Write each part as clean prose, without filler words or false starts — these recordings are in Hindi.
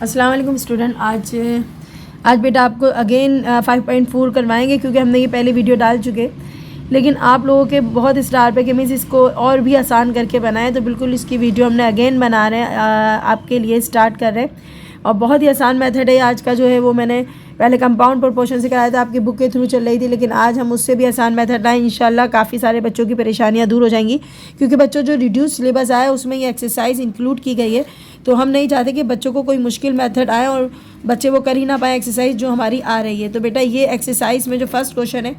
अस्सलाम वालेकुम स्टूडेंट। आज बेटा आपको अगेन 5.4 करवाएंगे क्योंकि हमने ये पहले वीडियो डाल चुके, लेकिन आप लोगों के बहुत इसरार पे कि मिस इसको और भी आसान करके बनाएं, तो बिल्कुल इसकी वीडियो हमने अगेन बना रहे हैं, आपके लिए स्टार्ट कर रहे हैं। और बहुत ही आसान मेथड है आज का जो है वो मैंने पहले कंपाउंड प्रोपोर्शन से कराया था, आपकी बुक के थ्रू चल रही थी, लेकिन आज हम उससे भी आसान मेथड लाएँ। इंशाल्लाह काफ़ी सारे बच्चों की परेशानियां दूर हो जाएंगी, क्योंकि बच्चों जो रिड्यूस सिलेबस आया उसमें ये एक्सरसाइज इंक्लूड की गई है। तो हम नहीं चाहते कि बच्चों को कोई मुश्किल मेथड आए और बच्चे वो कर ही ना पाए एक्सरसाइज जो हमारी आ रही है। तो बेटा ये एक्सरसाइज में जो फर्स्ट क्वेश्चन है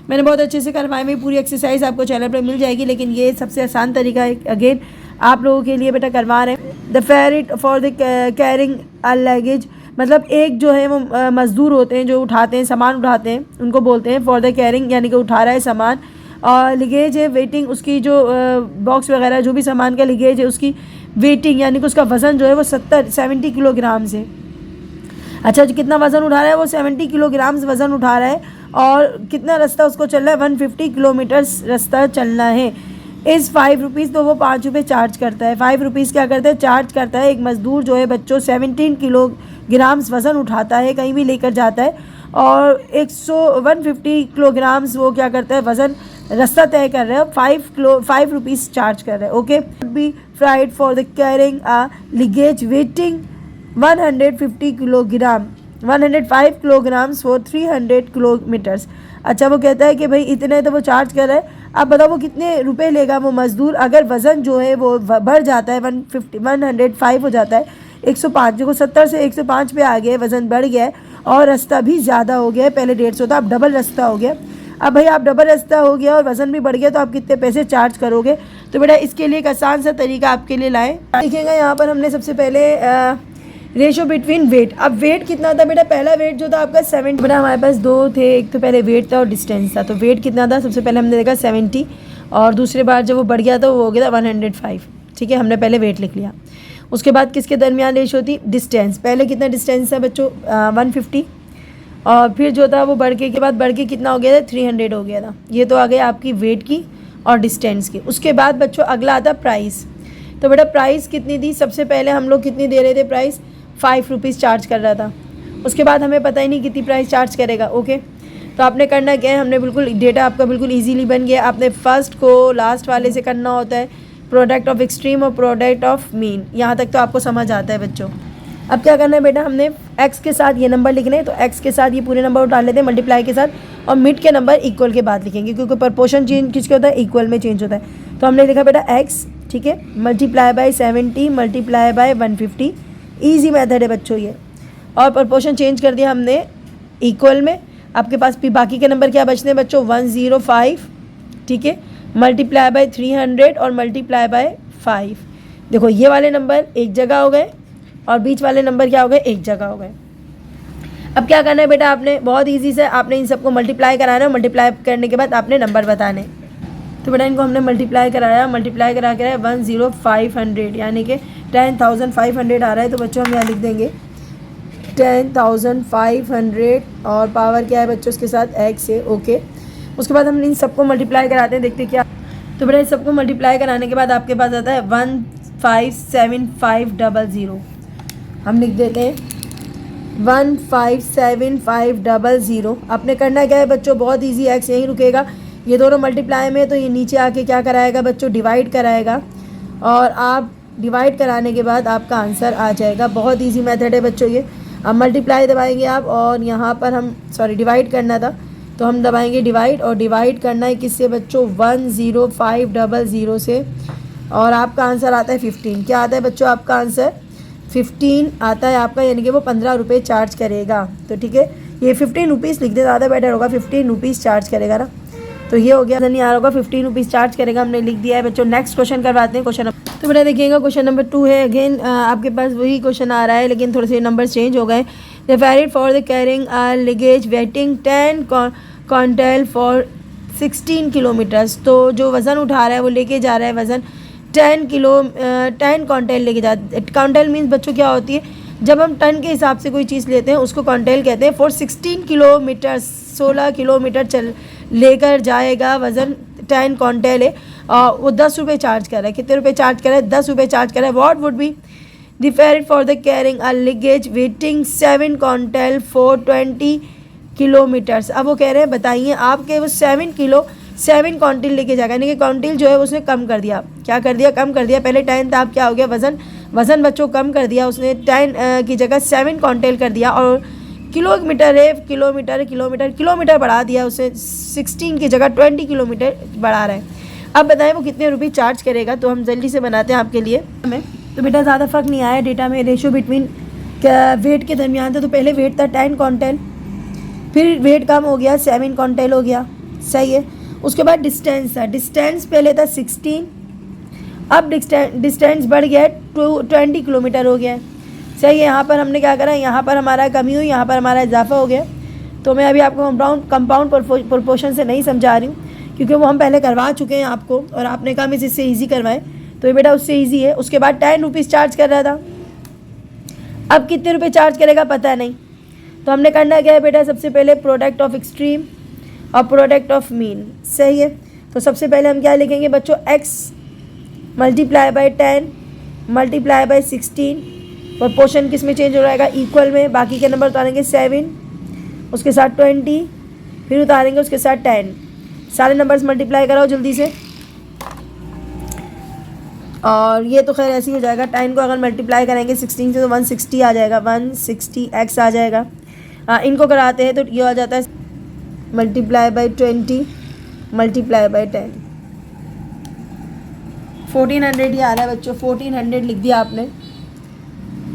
मैंने बहुत अच्छे से करवाए में, पूरी एक्सरसाइज आपको चैनल पर मिल जाएगी, लेकिन ये सबसे आसान तरीका है अगेन आप लोगों के लिए बेटा करवा रहे हैं। The freight for the carrying a luggage, मतलब एक जो है वो मज़दूर होते हैं जो उठाते हैं, सामान उठाते हैं, उनको बोलते हैं फॉर द कैरिंग, यानी कि उठा रहा है सामान। और लिगेज है वेटिंग, उसकी जो बॉक्स वगैरह जो भी सामान का लिगेज है उसकी वेटिंग, यानी कि उसका वज़न जो है वो 70 किलोग्राम से। अच्छा जी, कितना वज़न उठा रहा है वो? 70 किलोग्राम वज़न उठा रहा है। और कितना रास्ता उसको चलना है? 150 किलोमीटर रास्ता चलना है। इस 5 रुपीज़, तो वो 5 रुपये चार्ज करता है। 5 रुपीज़ क्या करता है? चार्ज करता है। एक मज़दूर जो है बच्चों 17 किलोग्राम्स वज़न उठाता है, कहीं भी लेकर जाता है, और 150 किलोग्राम्स वो क्या करता है? वज़न रास्ता तय कर रहे हैं। 5 रुपीज़ चार्ज कर रहे हैं। Okay, be freight for the carrying a luggage weighing 150 kilogram 105 kilograms for 300 kilometres. अच्छा, वो कहता है कि भाई इतने तो वो चार्ज कर रहा है। अब बताओ वो कितने रुपए लेगा वो मज़दूर, अगर वज़न जो है वो बढ़ जाता है, 105 हो जाता है 105, देखो 70 से 105 पे आ गया, वज़न बढ़ गया है और रास्ता भी ज़्यादा हो गया है। पहले 150 था, अब डबल रास्ता हो गया। अब भाई आप डबल रास्ता हो गया और वज़न भी बढ़ गया, तो आप कितने पैसे चार्ज करोगे? तो बेटा इसके लिए एक आसान सा तरीका आपके लिए लाएँ। देखिएगा यहाँ पर हमने सबसे पहले रेशो बिटवीन वेट। अब वेट कितना था बेटा? पहला वेट जो था आपका 70, बेटा हमारे पास दो थे, एक तो पहले वेट था और डिस्टेंस था। तो वेट कितना था? सबसे पहले हमने देखा 70, और दूसरी बार जब वो बढ़ गया तो वो हो गया था 105। ठीक है, हमने पहले वेट लिख लिया। उसके बाद किसके दरमियान रेशो थी? डिस्टेंस। पहले कितना डिस्टेंस था बच्चों? 150, और फिर जो था वो बढ़ के बाद बढ़ के कितना हो गया था? 300 हो गया था। ये तो आ गया आपकी वेट की और डिस्टेंस की। उसके बाद बच्चों अगला आता प्राइस। तो बेटा प्राइस कितनी थी? सबसे पहले हम लोग कितनी दे रहे थे प्राइस? 5 रुपीज़ चार्ज कर रहा था। उसके बाद हमें पता ही नहीं कितनी प्राइस चार्ज करेगा। ओके, तो आपने करना क्या है? हमने बिल्कुल डेटा आपका बिल्कुल इजीली बन गया। आपने फर्स्ट को लास्ट वाले से करना होता है, प्रोडक्ट ऑफ एक्सट्रीम और प्रोडक्ट ऑफ मीन। यहाँ तक तो आपको समझ आता है बच्चों। अब क्या करना है बेटा? हमने एक्स के साथ ये नंबर लिखने हैं, तो एक्स के साथ ये पूरे नंबर उठा लेते हैं मल्टीप्लाई के साथ, और मिड के नंबर इक्वल के बाद लिखेंगे, क्योंकि प्रपोर्शन चेंज किसके होता है? इक्वल में चेंज होता है। तो हमने लिखा बेटा एक्स, ठीक है, multiply by 70 multiply by 150। Easy method है बच्चों ये। और प्रपोर्शन चेंज कर दिया हमने इक्वल में। आपके पास भी बाकी के नंबर क्या बचते हैं बच्चों? 105, ठीक है, मल्टीप्लाई बाय 300 और मल्टीप्लाई बाय 5। देखो ये वाले नंबर एक जगह हो गए और बीच वाले नंबर क्या हो गए? एक जगह हो गए। अब क्या करना है बेटा? आपने बहुत ईजी से आपने इन सबको मल्टीप्लाई कराना है। मल्टीप्लाई करने के बाद आपने नंबर बताने। तो बेटा इनको हमने मल्टीप्लाई कराया, मल्टीप्लाई करा के 10500, यानी कि 10,500 आ रहा है। तो बच्चों हम यहाँ लिख देंगे 10,500, और पावर क्या है बच्चों उसके साथ? एक्स है। ओके, उसके बाद हम इन सबको मल्टीप्लाई कराते हैं, देखते क्या। तो बेटा इन सबको मल्टीप्लाई कराने के बाद आपके पास आता है 157,500। हम लिख देते हैं 157,500। आपने करना क्या है बच्चों? बहुत ईजी, एक्स यहीं रुकेगा, ये दोनों मल्टीप्लाई में, तो ये नीचे आके क्या कराएगा बच्चों? डिवाइड कराएगा, और आप डिवाइड कराने के बाद आपका आंसर आ जाएगा। बहुत इजी मेथड है बच्चों ये। अब मल्टीप्लाई दबाएंगे आप, और यहाँ पर हम डिवाइड करना था, तो हम दबाएंगे डिवाइड, और डिवाइड करना है किससे बच्चों? 10500 से, और आपका आंसर आता है 15। क्या आता है बच्चों आपका आंसर? 15 आता है आपका, यानी कि वो 15 रुपये चार्ज करेगा। तो ठीक है, ये 15 रुपीज़ लिख दे, ज़्यादा बेटर होगा। 15 रुपीज़ चार्ज करेगा ना, तो ये हो गया, नहीं आ रहा होगा, 15 रुपीज़ चार्ज करेगा, हमने लिख दिया है बच्चों। नेक्स्ट क्वेश्चन करवाते हैं। क्वेश्चन तो बेटा देखिएगा, क्वेश्चन नंबर 2 है। अगेन आपके पास वही क्वेश्चन आ रहा है, लेकिन थोड़े से नंबर चेंज हो गए। The freight for the carrying luggage weighing 10 quintal for 16 kilometres. तो जो वज़न उठा रहा है वो लेके जा रहा है वज़न 10 क्विंटल लेके जा। क्विंटल मीन्स बच्चों क्या होती है? जब हम टन के हिसाब से कोई चीज़ लेते हैं उसको क्विंटल कहते हैं। फॉर 16 किलोमीटर, 16 किलोमीटर चल लेकर जाएगा, वज़न 10 क्विंटल है, वो 10 रुपये चार्ज कर रहा है। कितने रुपये चार्ज कर रहा है? 10 रुपये चार्ज कर रहा है। What would be the fair for the carrying a luggage waiting 7 quintal for 20 kilometres. अब वो कह रहे हैं बताइए आपके वो 7 क्विंटल लेके जाएगा, यानी कि क्विंटल जो है उसने कम कर दिया। क्या कर दिया? कम कर दिया। पहले 10 था, अब क्या हो गया? वज़न बच्चों कम कर दिया उसने। 10 की जगह 7 क्विंटल कर दिया। और किलोमीटर है, किलोमीटर बढ़ा दिया उसे। 16 की जगह 20 किलोमीटर बढ़ा रहा है। अब बताएं वो कितने रुपये चार्ज करेगा। तो हम जल्दी से बनाते हैं आपके लिए। हमें तो बेटा ज़्यादा फ़र्क नहीं आया डेटा में। रेशो बिटवीन वेट के दरमियान था। तो पहले वेट था 10 क्विंटल, फिर वेट कम हो गया 7 क्विंटल हो गया, सही है। उसके बाद डिस्टेंस था। डिस्टेंस पहले था 16, अब डिस्टेंस बढ़ गया है 20 किलोमीटर हो गया है, सही है। यहाँ पर हमने क्या करा? यहाँ पर हमारा कमी हुई, यहाँ पर हमारा इजाफा हो गया। तो मैं अभी आपको कंपाउंड प्रोपोर्शन से नहीं समझा रही हूँ, क्योंकि वो हम पहले करवा चुके हैं आपको, और आपने कहा मैं इससे ईजी करवाएं। तो ये बेटा उससे ईजी है। उसके बाद 10 रुपीज़ चार्ज कर रहा था, अब कितने रुपये चार्ज करेगा पता नहीं। तो हमने करना क्या है बेटा? सबसे पहले प्रोडक्ट ऑफ एक्सट्रीम और प्रोडक्ट ऑफ मीन, सही है। तो सबसे पहले हम क्या लिखेंगे बच्चों? x multiply by 10 multiply by 16। Proportion किस में चेंज हो जाएगा? इक्वल में। बाकी के नंबर उतारेंगे 7, उसके साथ 20, फिर उतारेंगे उसके साथ 10। सारे नंबर्स मल्टीप्लाई कराओ जल्दी से। और ये तो खैर ऐसे ही हो जाएगा। 10 को अगर मल्टीप्लाई करेंगे 16 से तो 160 आ जाएगा, 160x आ जाएगा। इनको कराते हैं तो ये आ जाता है मल्टीप्लाई बाई 20 मल्टीप्लाई बाई 10, 1400 ही आ रहा है बच्चों। 1400 लिख दिया आपने।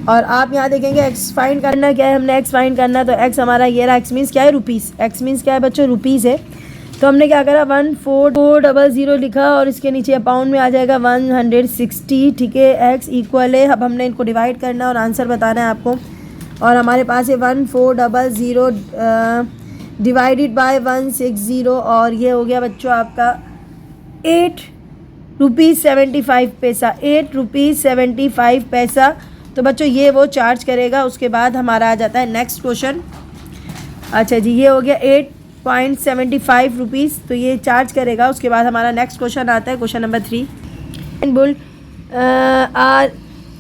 और आप यहाँ देखेंगे एक्स फाइंड करना क्या है? हमने एक्स फाइंड करना है। तो एक्स हमारा ये रहा। एक्स मीन्स क्या है? रुपीज़। एक्स मीन्स क्या है बच्चों? रुपीज़ है। तो हमने क्या करा? 14400 लिखा, और इसके नीचे अपाउंड में आ जाएगा 160, ठीक है। एक्स इक्वल है। अब हमने इनको डिवाइड करना और आंसर बताना है आपको। और हमारे पास है 1400 डिवाइडेड बाय 160, और ये हो गया बच्चों आपका 8 रुपीज़ 75 पैसा। 8 रुपीज़ 75 पैसा। तो बच्चों ये वो चार्ज करेगा। उसके बाद हमारा आ जाता है नेक्स्ट क्वेश्चन। अच्छा जी, ये हो गया 8.75 रुपीज़, तो ये चार्ज करेगा। उसके बाद हमारा नेक्स्ट क्वेश्चन आता है, question number 3। Built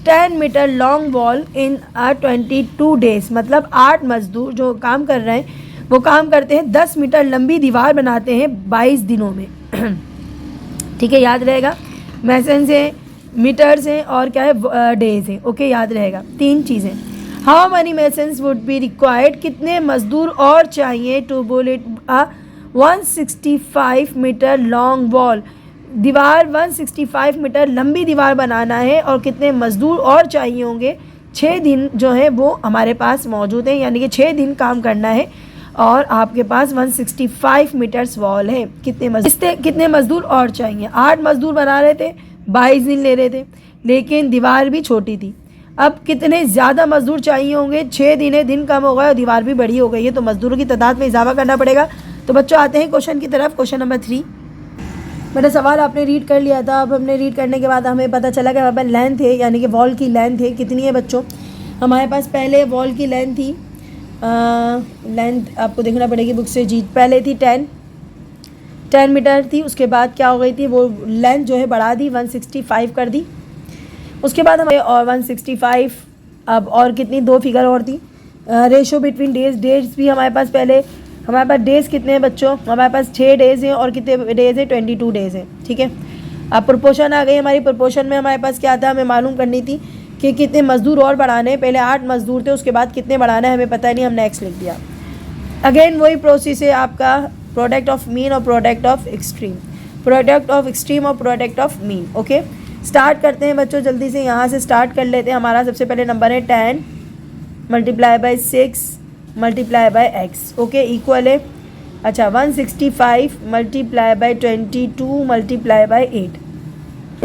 10 metre long wall in 22 days. मतलब 8 मजदूर जो काम कर रहे हैं वो काम करते हैं 10 मीटर लंबी दीवार बनाते हैं 22 दिनों में। ठीक है, याद रहेगा। मैसन्स हैं, मीटर्स हैं, और क्या है? डेज हैं। ओके, याद रहेगा। 3 चीज़ें। How many masons would be required? कितने मजदूर और चाहिए to build 165 metre long wall. दीवार 165 मीटर लंबी दीवार बनाना है, और कितने मजदूर और चाहिए होंगे? 6 दिन जो है वो हमारे पास मौजूद हैं, यानी कि 6 दिन काम करना है, और आपके पास 165 मीटर्स वॉल है। कितने मजदूर और चाहिए? 8 मजदूर बना रहे थे, 22 दिन ले रहे थे, लेकिन दीवार भी छोटी थी। अब कितने ज़्यादा मजदूर चाहिए होंगे? 6 दिन है, दिन कम हो गया और दीवार भी बड़ी हो गई है, तो मजदूरों की तादाद में इजाफा करना पड़ेगा। तो बच्चों आते हैं क्वेश्चन की तरफ। Question number 3। मेरा सवाल आपने रीड कर लिया था। अब हमने रीड करने के बाद हमें पता चला कि हमारे पास लेंथ है, यानी कि वॉल की लेंथ है। कितनी है बच्चों? हमारे पास पहले वॉल की लेंथ थी, लेंथ आपको देखना पड़ेगी बुक से जी। पहले थी 10 मीटर थी। उसके बाद क्या हो गई थी? वो लेंथ जो है बढ़ा दी, 165 कर दी। उसके बाद हमें और 165, अब और कितनी? 2 फिगर और थी। रेशो बिटवीन डेज भी हमारे पास पहले, हमारे पास डेज़ कितने हैं बच्चों? हमारे पास 6 डेज़ हैं, और कितने डेज़ हैं? 22 डेज़ हैं, ठीक है। अब प्रोपोर्शन आ गई हमारी। प्रोपोर्शन में हमारे पास क्या था? हमें मालूम करनी थी कि कितने मजदूर और बढ़ाने हैं। पहले 8 मजदूर थे, उसके बाद कितने बढ़ाना है हमें पता नहीं, हमने एक्स लिख दिया। अगेन वही प्रोसेस है आपका, प्रोडक्ट ऑफ मीन और product of extreme, product of extreme और product of mean. Okay, start करते हैं बच्चों, जल्दी से यहाँ से स्टार्ट कर लेते हैं। हमारा सबसे पहले नंबर है 10 multiply by 6 multiply by x. Okay, equal है अच्छा 165 मल्टीप्लाई बाई 22 मल्टीप्लाई बाई 8।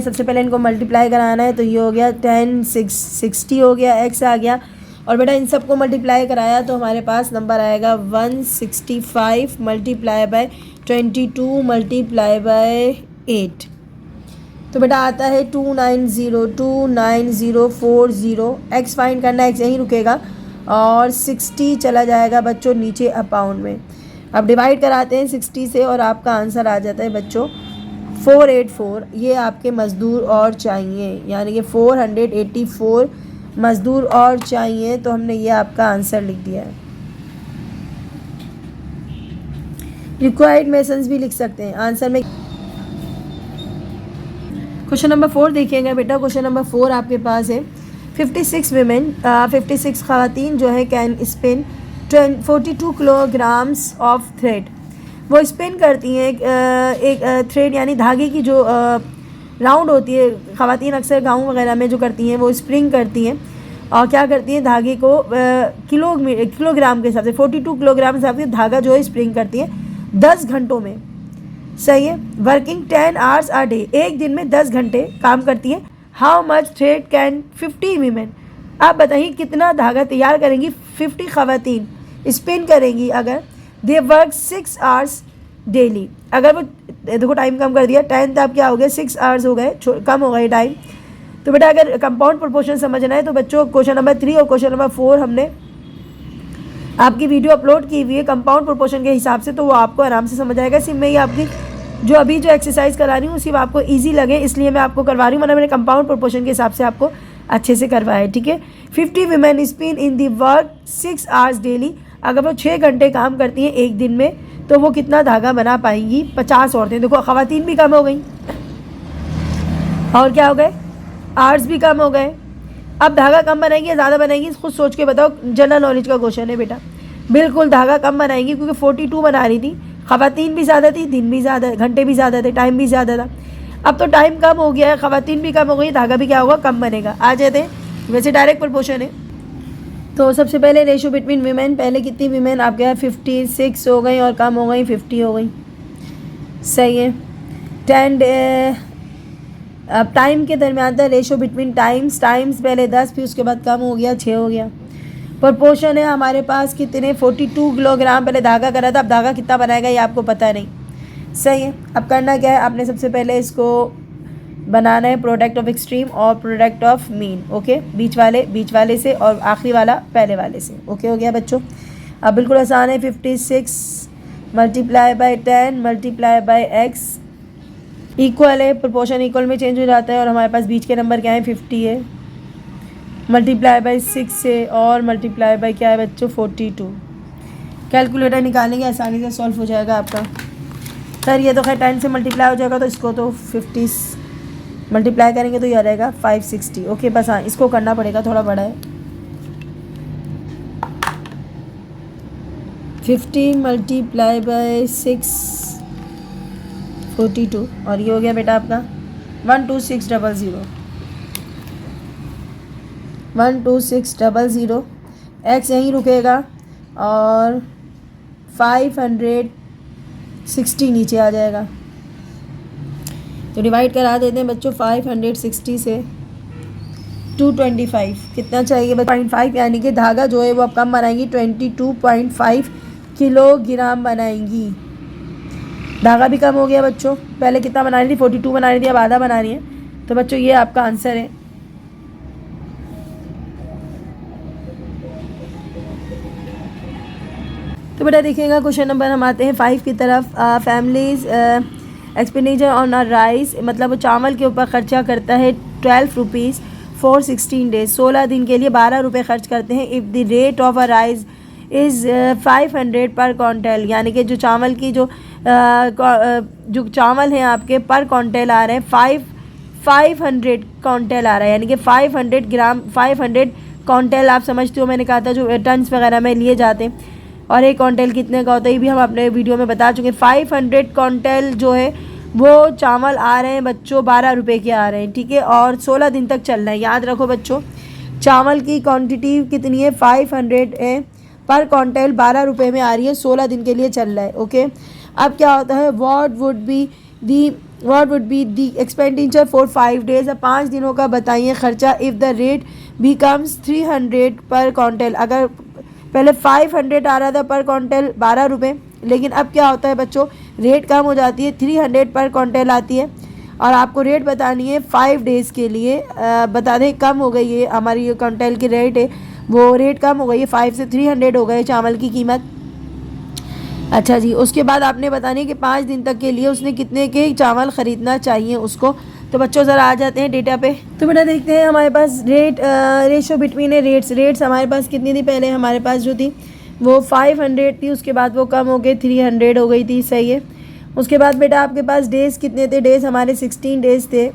सबसे पहले इनको मल्टीप्लाई कराना है, तो ये हो गया 10 60 हो गया, एक्स आ गया। और बेटा इन सबको मल्टीप्लाई कराया तो हमारे पास नंबर आएगा 165 मल्टीप्लाई बाय 22 मल्टीप्लाई बाय 8। तो बेटा आता है 29040। एक्स फाइंड करना है, एक्स यहीं रुकेगा और 60 चला जाएगा बच्चों नीचे अपाउंड में। अब डिवाइड कराते हैं 60 से और आपका आंसर आ जाता है बच्चों 484। ये आपके मज़दूर और चाहिए, यानी कि 484 मज़दूर और चाहिए, तो हमने ये आपका आंसर लिख दिया है। रिक्वायर्ड मेसन्स भी लिख सकते हैं आंसर में। क्वेश्चन नंबर 4 देखिएगा बेटा। क्वेश्चन नंबर 4 आपके पास है 56 वीमेन 56 ख़वातीन जो है can spin 42 kilograms of thread. वो स्पिन करती हैं एक थ्रेड यानी धागे की जो राउंड होती है। ख़वातीन अक्सर गाँव वगैरह में जो करती हैं वो स्प्रिंग करती हैं और क्या करती हैं, धागे को किलोग्राम के हिसाब से 42 किलोग्राम के हिसाब से धागा जो है स्प्रिंग करती है 10 घंटों में। सही है। वर्किंग 10 आवर्स अ डे, एक दिन में 10 घंटे काम करती है। How much thread can 50 women, आप बताइए कितना धागा तैयार करेंगी 50 ख़वातीन स्पिन करेंगी अगर दे वर्क 6 आवर्स डेली। अगर वो देखो टाइम कम कर दिया, 10 तब क्या हो गया 6 आवर्स हो गए, कम हो गए टाइम। तो बेटा अगर कंपाउंड प्रोपोर्शन समझना है तो बच्चों क्वेश्चन नंबर 3 और क्वेश्चन नंबर 4 हमने आपकी वीडियो अपलोड की हुई है कंपाउंड प्रोपोर्शन के हिसाब से, तो वो आपको आराम से समझ आएगा। सिर्फ मैं ये आपकी जो अभी जो एक्सरसाइज करा रही हूँ सिर्फ आपको ईजी लगे इसलिए मैं आपको करवा रही हूँ, वरना मैंने कंपाउंड प्रोपोर्शन के हिसाब से आपको अच्छे से करवाया है। ठीक है। 50 women spin in the work 6 hours daily, अगर वो 6 घंटे काम करती हैं एक दिन में तो वो कितना धागा बना पाएंगी 50 औरतें। देखो ख़वातीन भी कम हो गई और क्या हो गए, आवर्स भी कम हो गए। अब धागा कम बनाएंगी या ज़्यादा बनाएंगी खुद सोच के बताओ, जनरल नॉलेज का क्वेश्चन है बेटा। बिल्कुल धागा कम बनाएंगी क्योंकि 42 बना रही थी, ख़वातीन भी ज़्यादा थी, दिन भी ज़्यादा, घंटे भी ज़्यादा थे, टाइम भी ज़्यादा था। अब तो टाइम कम हो गया है, ख़वातीन भी कम हो गई, धागा भी क्या होगा कम बनेगा। आ जाते हैं, वैसे डायरेक्ट प्रोपोर्शन है। तो सबसे पहले रेशो बिटवीन वीमेन, पहले कितनी वीमेन आपके यहाँ 56 हो गई और कम हो गई 50 हो गई। सही है। 10 अब टाइम के दरमियान था रेशो बिटवीन टाइम्स पहले 10 फिर उसके बाद कम हो गया 6 हो गया। प्रोपोर्शन है हमारे पास कितने 42 किलोग्राम पहले धागा करा था, अब धागा कितना बनाएगा ये आपको पता नहीं। सही है। अब करना क्या है, आपने सबसे पहले इसको बनाना है प्रोडक्ट ऑफ एक्सट्रीम और प्रोडक्ट ऑफ मीन। ओके, बीच वाले से और आखिरी वाला पहले वाले से। ओके हो गया बच्चों। अब बिल्कुल आसान है। 56 multiply by 10 multiply by x equal है, प्रोपोर्शन इक्वल में चेंज हो जाता है और हमारे पास बीच के नंबर क्या है 50 है, मल्टीप्लाई बाई 6 है और मल्टीप्लाई बाई क्या है बच्चों 42। कैलकुलेटर निकालेंगे आसानी से सॉल्व हो जाएगा आपका। खैर ये तो खैर 10 से मल्टीप्लाई हो जाएगा तो इसको तो 50 मल्टीप्लाई करेंगे तो यह रहेगा 560। ओके बस हाँ इसको करना पड़ेगा, थोड़ा बड़ा है। 50 मल्टीप्लाई बाई 6 42 और ये हो गया बेटा आपका 12600 12600। एक्स यहीं रुकेगा और 560 नीचे आ जाएगा। तो डिवाइड करा देते हैं बच्चों 560 से 225 कितना चाहिए 0.5, यानी कि धागा जो है वो अब कम बनाएंगी 22.5 किलोग्राम बनाएंगी। धागा भी कम हो गया बच्चों, पहले कितना बना रही थी 42 बना रही थी, अब आधा बना रही है। तो बच्चों ये आपका आंसर है। तो बेटा देखिएगा क्वेश्चन नंबर हम आते हैं 5 की तरफ। Families expenditure on a rice, मतलब चावल के ऊपर खर्चा करता है 12 रुपीज़ फॉर 16 डेज, 16 दिन के लिए 12 रुपये खर्च करते हैं। If the rate of a rice is 500 पर क्वांटल, यानी कि जो चावल की जो चावल हैं आपके पर क्वांटल आ रहे हैं 500 क्वांटल आ रहा है, यानी कि 500 ग्राम 500 क्वांटल आप समझते हो, मैंने कहा था जो टन्स वगैरह में लिए जाते हैं। और एक क्वांटल कितने का होता है ये भी हम अपने वीडियो में बता चुके हैं। 500 क्वांटल जो है वो चावल आ रहे हैं बच्चों 12 रुपये के आ रहे हैं। ठीक है, और 16 दिन तक चलना है। याद रखो बच्चों चावल की क्वांटिटी कितनी है 500 है पर क्वांटल 12 रुपये में आ रही है, 16 दिन के लिए चल रहा है। ओके, अब क्या होता है what would be the expenditure for 5 days, अब 5 दिनों का बताइए खर्चा। इफ़ द रेट बिकम्स 300 पर क्वांटल, अगर पहले 500 आ रहा था पर क्वांटल 12 रुपये, लेकिन अब क्या होता है बच्चों रेट कम हो जाती है 300 पर क्वांटल आती है। और आपको रेट बतानी है 5 डेज़ के लिए। बता दें कम हो गई है हमारी ये क्वांटल की रेट है वो रेट कम हो गई है 5 से 300 हो गए चावल की कीमत। अच्छा जी, उसके बाद आपने बतानी है कि 5 दिन तक के लिए उसने कितने के चावल ख़रीदना चाहिए उसको, तो बच्चों ज़रा आ जाते हैं डेटा पे। तो बेटा देखते हैं हमारे पास रेशो बिटवीन रेट्स हमारे पास कितनी थी। पहले हमारे पास जो थी वो 500 थी, उसके बाद वो कम हो गई 300 हो गई थी। सही है। उसके बाद बेटा आपके पास डेज़ कितने थे, डेज़ हमारे 16 डेज़ थे।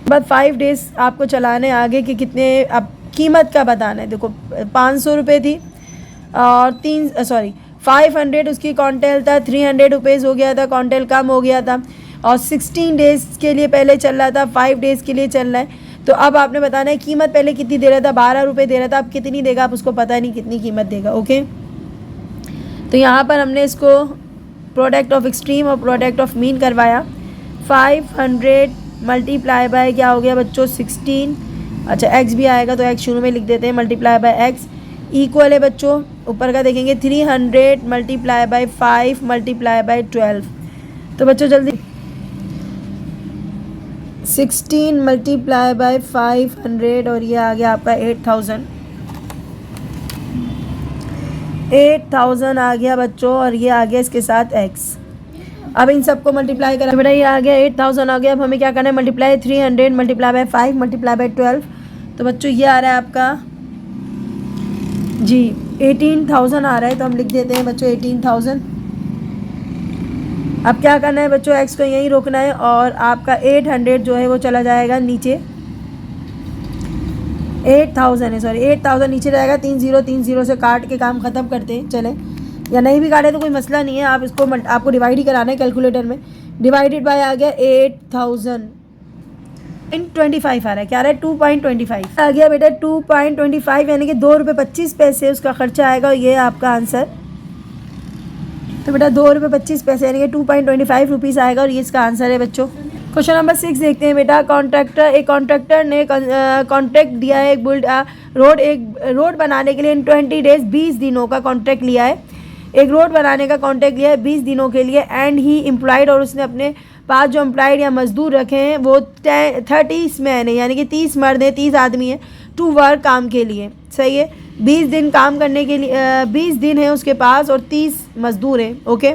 बाद 5 डेज़ आपको चलाने आगे कि कितने, अब कीमत का बताना है। देखो 500 रुपये थी और 500 उसकी कॉन्टेल था, 300 रुपीज़ हो गया था, कॉन्टेल कम हो गया था और 16 डेज़ के लिए पहले चल रहा था, 5 डेज़ के लिए चल रहा है। तो अब आपने बताना है कीमत पहले कितनी दे रहा था, 12 रुपये दे रहा था, अब कितनी देगा आप उसको पता नहीं कितनी कीमत देगा। ओके, तो यहाँ पर हमने इसको प्रोडक्ट ऑफ एक्सट्रीम और प्रोडक्ट ऑफ मीन करवाया। 500 मल्टीप्लाई बाय क्या हो गया बच्चों 16, अच्छा एक्स भी आएगा तो एक्स शुरू में लिख देते हैं, मल्टीप्लाई बाय एक्स इक्वल है बच्चों, ऊपर का देखेंगे 300 मल्टीप्लाई बाय 5 मल्टीप्लाई बाय 12। तो बच्चों जल्दी 16 मल्टीप्लाई बाय 500 और ये आ गया आपका 8000 आ गया बच्चों, और ये आ गया इसके साथ x। अब इन सबको मल्टीप्लाई करा बेटा, ये आ गया 8000 आ गया। अब हमें क्या करना है, multiply 300 multiply by 5 multiply by 12। तो बच्चों ये आ रहा है आपका जी 18,000 आ रहा है, तो हम लिख देते हैं बच्चों 18,000। अब क्या करना है बच्चों, x को यहीं रोकना है और आपका 800 जो है वो चला जाएगा नीचे, 8,000 नीचे जाएगा। 30 से काट के काम ख़त्म करते हैं, चलें, या नहीं भी काटे तो कोई मसला नहीं है, आप इसको आपको डिवाइड ही कराना है कैलकुलेटर में। डिवाइडेड बाय आ गया 8,025 आ रहा है, क्या आ रहा है 2.25 आ गया बेटा 2.25, यानी कि 2 रुपये 25 पैसे उसका खर्चा आएगा, और ये आपका आंसर। तो बेटा 2 रुपये 25 पैसे यानी कि 2.25 रुपीज़ आएगा, और ये इसका आंसर है बच्चों। क्वेश्चन नंबर 6 देखते हैं बेटा। कॉन्ट्रैक्टर ने कॉन्ट्रैक्ट दिया है एक रोड बनाने के लिए इन 20 डेज, 20 दिनों का कॉन्ट्रैक्ट लिया है, एक रोड बनाने का कॉन्ट्रैक्ट लिया है 20 दिनों के लिए। एंड ही एम्प्लॉयड, और उसने अपने पास जो एम्प्लॉयड या मजदूर रखे हैं वो 30 मैन है, यानी कि 30 मर्द हैं, 30 आदमी हैं, टू वर्क काम के लिए। सही है, 20 दिन काम करने के लिए 20 दिन है उसके पास और 30 मजदूर हैं। ओके,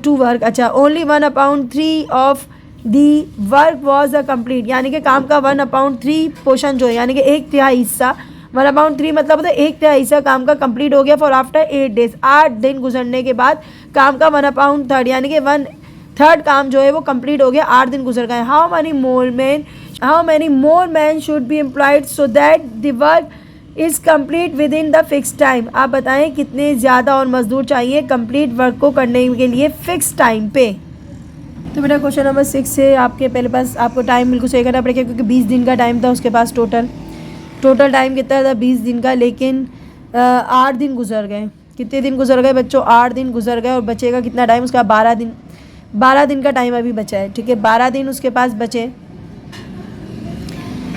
टू वर्क, अच्छा only 1/3 of the work was a complete, यानी कि काम का 1/3 पोर्शन जो है, यानी कि 1/3 हिस्सा, 1/3 मतलब होता है 1/3 हिस्सा काम का कंप्लीट हो गया। फॉर आफ्टर 8 डेज, 8 दिन गुजरने के बाद काम का 1/3 यानी कि 1/3 काम जो है वो कंप्लीट हो गया, 8 दिन गुजर गए। How many more man should be employed so that the work is complete with in the fix time. आप बताएं कितने ज़्यादा और मजदूर चाहिए कंप्लीट वर्क को करने के लिए फिक्स टाइम पे। तो बेटा क्वेश्चन नंबर 6 से आपके पहले पास आपको टाइम बिल्कुल सही करना पड़ेगा, क्योंकि 20 दिन का टाइम था उसके पास। टोटल टाइम कितना था 20 दिन का, लेकिन 8 दिन गुजर गए। कितने दिन गुजर गए बच्चों, 8 दिन गुजर गए, और बचेगा कितना टाइम उसका 12 दिन। 12 दिन का टाइम अभी बचा है, ठीक है, 12 दिन उसके पास बचे।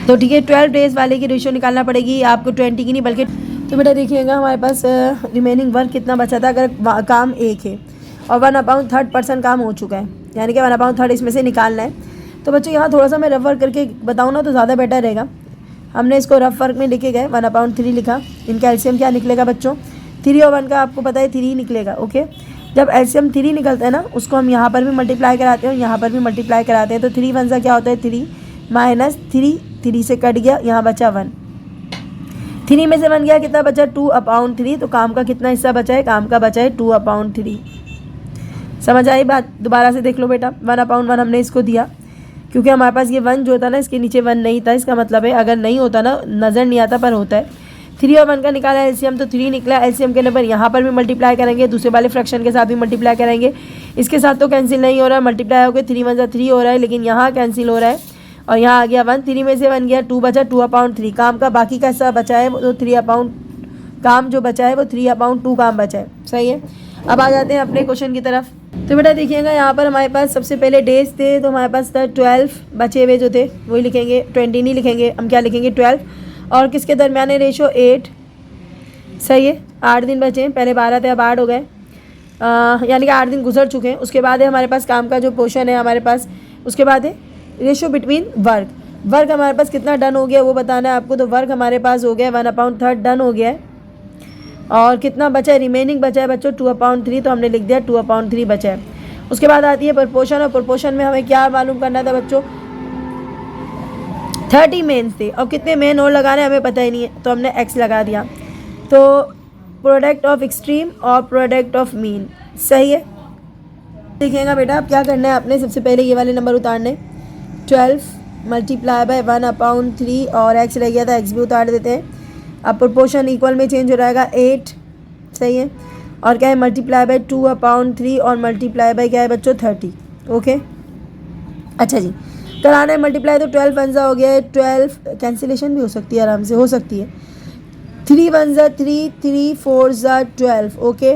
तो ठीक है, 12 डेज़ वाले की रेशियो निकालना पड़ेगी आपको, 20 की नहीं बल्कि। तो बेटा देखिएगा हमारे पास रिमेनिंग वर्क कितना बचा था, अगर काम 1 है और 1/3% काम हो चुका है, यानी कि 1/3 इसमें से निकालना है। तो बच्चों यहाँ थोड़ा सा मैं रफ वर्क करके बताऊँ ना तो ज़्यादा बेटर रहेगा। हमने इसको रफ वर्क में लिखे गए, 1/3 लिखा। इनका एलसीएम क्या निकलेगा बच्चों, 3 और 1 का आपको पता है 3 निकलेगा। ओके, जब एलसीएम 3 निकलता है ना, उसको हम यहाँ पर भी मल्टीप्लाई कराते हैं और यहाँ पर भी मल्टीप्लाई कराते हैं। तो 3 1 सा क्या होता है 3 माइनस 3 से कट गया, यहाँ बचा 1। 3 में से 1 गया, कितना बचा 2/3। तो काम का कितना हिस्सा बचा है, काम का बचा है 2/3। समझ आई बात, दोबारा से देख लो बेटा। 1/1 हमने इसको दिया, क्योंकि हमारे पास ये 1 जो था ना इसके नीचे 1 नहीं था, इसका मतलब है अगर नहीं होता ना नज़र नहीं आता पर होता है। 3 और 1 का निकाला एलसीएम तो 3 निकला। एलसीएम के नंबर यहाँ पर भी मल्टीप्लाई करेंगे, दूसरे वाले फ्रैक्शन के साथ भी मल्टीप्लाई करेंगे। इसके साथ तो कैंसिल नहीं हो रहा है, मल्टीप्लाई हो गया, 3 1 3 हो रहा है, लेकिन यहाँ कैंसिल हो रहा है और यहाँ आ गया 1। 3 में से 1 गया, 2 बचा, 2/3। काम का बाकी का हिस्सा बचा है वो 3/, काम जो बचा है वो 3/2 काम बचा है। सही है, अब आ जाते हैं अपने क्वेश्चन की तरफ। तो बेटा देखिएगा यहाँ पर हमारे पास सबसे पहले डेज थे, तो हमारे पास था 12 बचे हुए जो थे वही लिखेंगे, 20 नहीं लिखेंगे, हम क्या लिखेंगे 12। और किसके दरमियान है रेशो 8। सही है, 8 दिन बचे हैं, पहले 12 थे अब 8 हो गए, यानी कि 8 दिन गुजर चुके हैं। उसके बाद है हमारे पास काम का जो पोर्शन है हमारे पास, उसके बाद है रेशो बिटवीन वर्क हमारे पास कितना डन हो गया वो बताना है आपको। तो वर्क हमारे पास हो गया 1/3 डन हो गया है, और कितना बचा है रिमेनिंग बचा है बच्चों 2/3। तो हमने लिख दिया 2/3 बचा है। उसके बाद आती है प्रोपोर्शन, और प्रोपोर्शन में हमें क्या मालूम करना था बच्चों, 30 मेन थे और कितने मेन और लगाने हमें पता ही नहीं है, तो हमने x लगा दिया। तो प्रोडक्ट ऑफ एक्सट्रीम और प्रोडक्ट ऑफ मीन सही है। देखिएगा बेटा अब क्या करना है आपने, सबसे पहले ये वाले नंबर उतारने, 12 मल्टीप्लाई बाय 1/3 और x रह गया था, x भी उतार देते हैं। अब प्रोपोर्शन इक्वल में चेंज हो जाएगा 8 सही है, और क्या है मल्टीप्लाई बाय 2/3 और मल्टीप्लाई बाय क्या है बच्चों 30 ओके। अच्छा जी कराना है मल्टीप्लाई, तो 12 1 हो गया है 12, कैंसिलेशन भी हो सकती है आराम से हो सकती है, 3 1 3 3 4 12 ओके।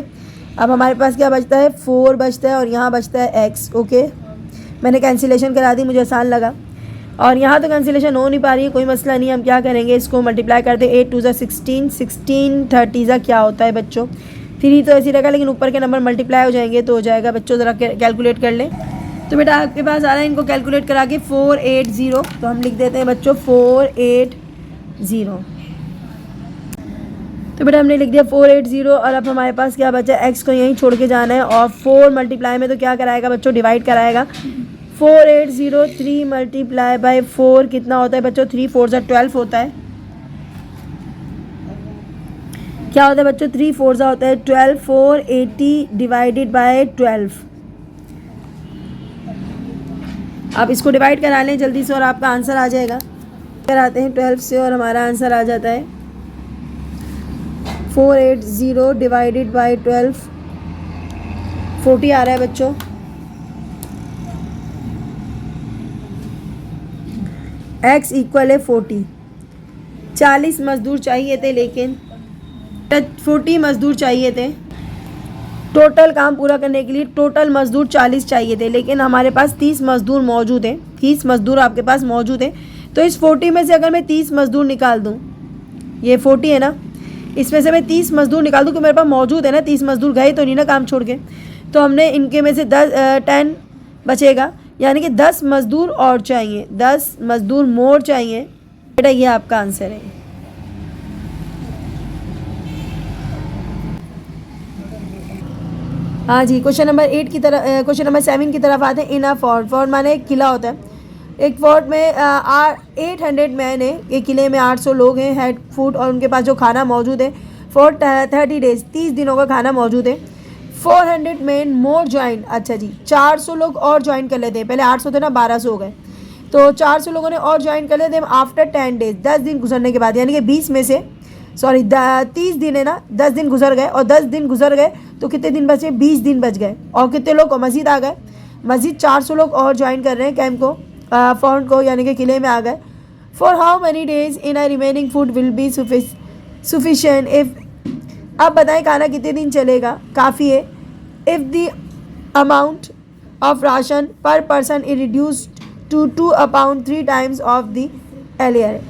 अब हमारे पास क्या बचता है 4 बचता है और यहाँ बचता है x ओके। मैंने कैंसिलेशन करा दी, मुझे आसान लगा, और यहाँ तो कैंसिलेशन हो नहीं पा रही है, कोई मसला नहीं, हम क्या करेंगे इसको मल्टीप्लाई करते, 8 2 16 16 30 क्या होता है बच्चों 3 तो ऐसी रहेगा, लेकिन ऊपर के नंबर मल्टीप्लाई हो जाएंगे तो हो जाएगा बच्चों, ज़रा कैलकुलेट कर लें। तो बेटा आपके पास आ रहा है, इनको कैलकुलेट करा के 480, तो हम लिख देते हैं बच्चों 480। तो बेटा हमने लिख दिया 480, और अब हमारे पास क्या बचा, x को यहीं छोड़ के जाना है, और 4 मल्टीप्लाई में तो क्या कराएगा बच्चों डिवाइड कराएगा, 480 3 मल्टीप्लाई बाय 4 कितना होता है बच्चों 3 4 12 होता है, क्या होता है बच्चों 3 4 होता है 12, 480 डिवाइडेड बाय 12। आप इसको डिवाइड करा लें जल्दी से और आपका आंसर आ जाएगा। कराते हैं 12 से और हमारा आंसर आ जाता है 480 डिवाइडेड बाय 12, 40 आ रहा है बच्चों। x इक्वल है 40, 40 मज़दूर चाहिए थे, लेकिन 40 मज़दूर चाहिए थे टोटल काम पूरा करने के लिए, टोटल मज़दूर 40 चाहिए थे, लेकिन हमारे पास 30 मज़दूर मौजूद हैं, 30 मज़दूर आपके पास मौजूद हैं। तो इस 40 में से अगर मैं 30 मज़दूर निकाल दूं, ये 40 है ना, इसमें से मैं 30 मज़दूर निकाल दूं कि मेरे पास मौजूद है ना, 30 मज़दूर गए तो नहीं ना काम छोड़ के, तो हमने इनके में से 10 बचेगा, यानी कि 10 मज़दूर और चाहिए, 10 मज़दूर मोर चाहिए। बेटा ये आपका आंसर है। हाँ जी क्वेश्चन नंबर 8 की तरफ, क्वेश्चन नंबर 7 की तरफ आते हैं। इन अ फोर्ट, फोर्ट माने एक किला होता है, एक फोर्ट में 800 मैन है, एक किले में 800 लोग हैं, हेड फूड, और उनके पास जो खाना मौजूद है फॉर 30 डेज 30 दिनों का खाना मौजूद है। 400 मैन मोर ज्वाइन, अच्छा जी 400 लोग और ज्वाइन कर लेते हैं, पहले 800 थे ना 1200 हो गए, तो 400 लोगों ने और ज्वाइन कर लेते हैं आफ्टर 10 डेज, 10 दिन गुजरने के बाद, यानी कि 20 में से 30 दिन है ना, 10 दिन गुजर गए, और 10 दिन गुजर गए तो कितने दिन बचे, 20 दिन बच गए, और कितने लोग मस्जिद आ गए, मस्जिद 400 लोग और ज्वाइन कर रहे हैं कैंप को, फोर्ट को, यानी कि किले में आ गए। For how many days in a remaining food will be sufficient if, अब बताएं खाना कितने दिन चलेगा, काफ़ी है, if the amount of ration per person is reduced to 2/3 times of the earlier.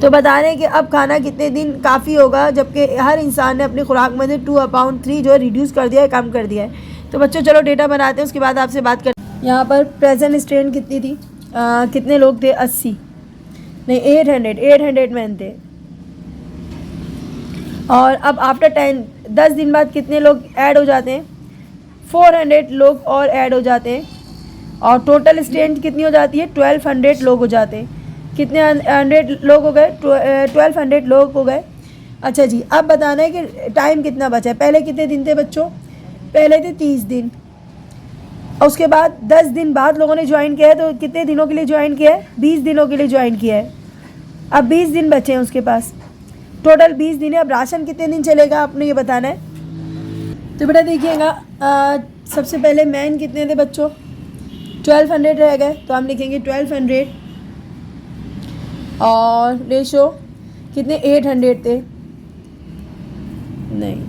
तो बता रहे हैं कि अब खाना कितने दिन काफ़ी होगा, जबकि हर इंसान ने अपनी खुराक में से 2/3 जो है रिड्यूस कर दिया है, कम कर दिया है। तो बच्चों चलो डेटा बनाते हैं, उसके बाद आपसे बात करते हैं। यहाँ पर प्रेजेंट स्ट्रेंथ कितनी थी, कितने लोग थे, 80 नहीं 800 मैन थे, और अब आफ्टर 10 दिन बाद कितने लोग ऐड हो जाते हैं, 400 लोग और ऐड हो जाते हैं, और टोटल स्ट्रेंथ कितनी हो जाती है, 1200 लोग हो जाते हैं। कितने 100 लोग हो गए, 1200 लोग हो गए। अच्छा जी अब बताना है कि टाइम कितना बचा है, पहले कितने दिन थे बच्चों, पहले थे 30 दिन, और उसके बाद 10 दिन बाद लोगों ने ज्वाइन किया है, तो कितने दिनों के लिए ज्वाइन किया है, 20 दिनों के लिए ज्वाइन किया है। अब 20 दिन बचे हैं उसके पास, टोटल 20 दिन है। अब राशन कितने दिन चलेगा आपने ये बताना है। तो बेटा देखिएगा सबसे पहले मैन कितने थे बच्चों, 1200 रह गए, तो हम लिखेंगे 1200, और रेशो कितने 800 थे, नहीं